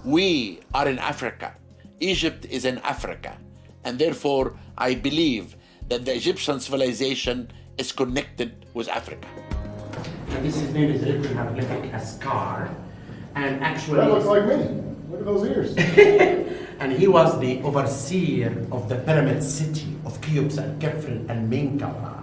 We are in Africa. Egypt is in Africa. And therefore, I believe that the Egyptian civilization is connected with Africa. And his name is written hieroglyphic as scar. And actually... That looks like me. Look at those ears. And he was the overseer of the pyramid city of Cheops and Kefren and Menkaure.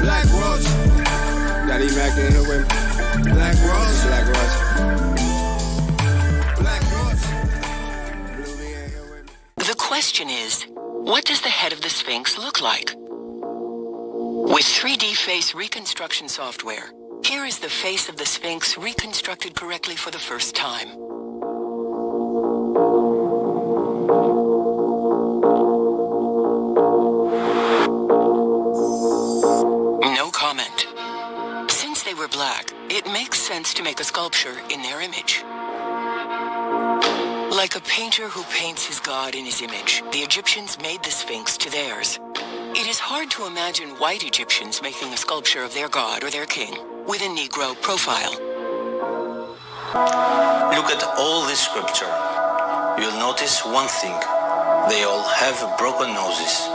Black Roach. Got E-Mac in here with me. Black Roach. Black Roach. Black Roach. Bluey in here with me. The question is, what does the head of the Sphinx look like? With 3D face reconstruction software, here is the face of the Sphinx reconstructed correctly for the first time. Since they were black, it makes sense to make a sculpture in their image. Like a painter who paints his god in his image, the Egyptians made the Sphinx to theirs. It is hard to imagine white Egyptians making a sculpture of their god or their king with a Negro profile. Look at all this sculpture. You'll notice one thing. They all have broken noses.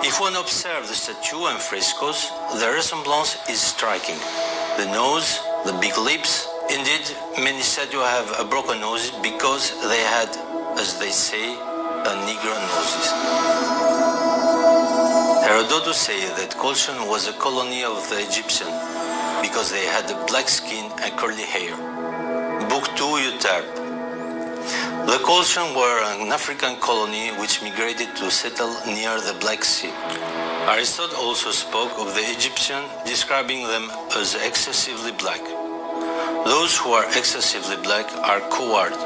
If one observes the statue and frescoes, the resemblance is striking. The nose, the big lips. Indeed, many statues have a broken nose because they had, as they say, a Negro noses. Herodotus said that Colchon was a colony of the Egyptian because they had black skin and curly hair. Book 2, Euterpe. The Colchon were an African colony which migrated to settle near the Black Sea. Aristotle also spoke of the Egyptian, describing them as excessively black. Those who are excessively black are cowards.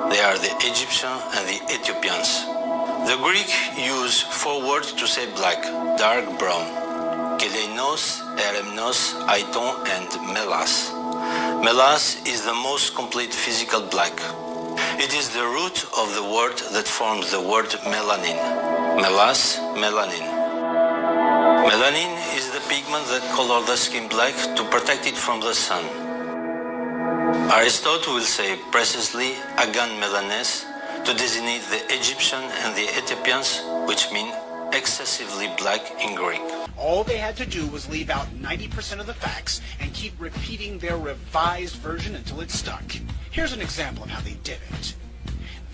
They are the Egyptians and the Ethiopians. The Greek use 4 words to say black, dark brown: keleinos, eremnos, aiton, and melas. Melas is the most complete physical black. It is the root of the word that forms the word melanin. Melas, melanin. Melanin is the pigment that colors the skin black to protect it from the sun. Aristotle will say precisely agan melanes to designate the Egyptian and the Ethiopians, which mean excessively black in Greek. All they had to do was leave out 90% of the facts and keep repeating their revised version until it stuck. Here's an example of how they did it.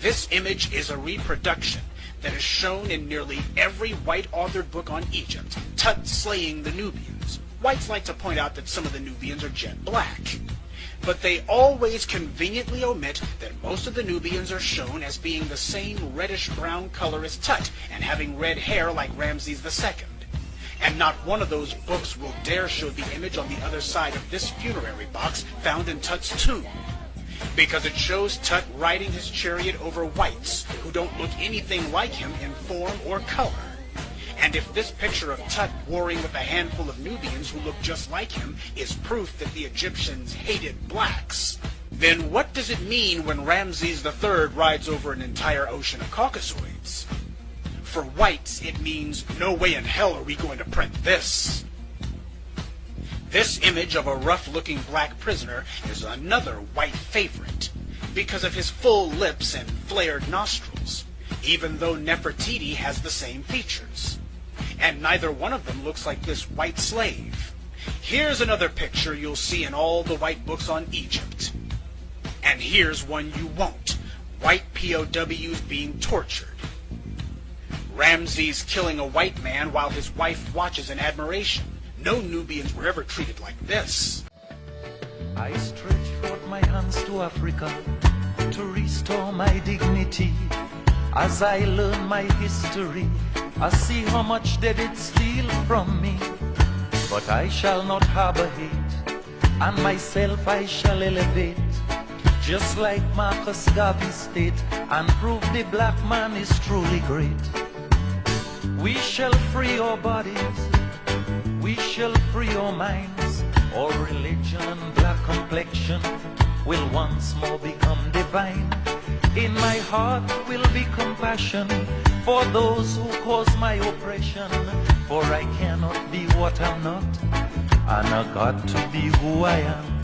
This image is a reproduction that is shown in nearly every white-authored book on Egypt, Tut slaying the Nubians. Whites like to point out that some of the Nubians are jet black. But they always conveniently omit that most of the Nubians are shown as being the same reddish-brown color as Tut and having red hair like Ramses II. And not one of those books will dare show the image on the other side of this funerary box found in Tut's tomb, because it shows Tut riding his chariot over whites who don't look anything like him in form or color. And if this picture of Tut warring with a handful of Nubians who look just like him is proof that the Egyptians hated blacks, then what does it mean when Ramses III rides over an entire ocean of Caucasoids? For whites, it means, no way in hell are we going to print this. This image of a rough-looking black prisoner is another white favorite because of his full lips and flared nostrils, even though Nefertiti has the same features. And neither one of them looks like this white slave. Here's another picture you'll see in all the white books on Egypt. And here's one you won't. White POWs being tortured. Ramses killing a white man while his wife watches in admiration. No Nubians were ever treated like this. I stretch forth my hands to Africa to restore my dignity. As I learn my history, I see how much they did steal from me. But I shall not harbor hate, and myself I shall elevate, just like Marcus Garvey state, and prove the black man is truly great. We shall free our bodies, we shall free our minds, our religion and black complexion. will once more become divine. In my heart will be compassion for those who cause my oppression, for I cannot be what I'm not, and I got to be who I am.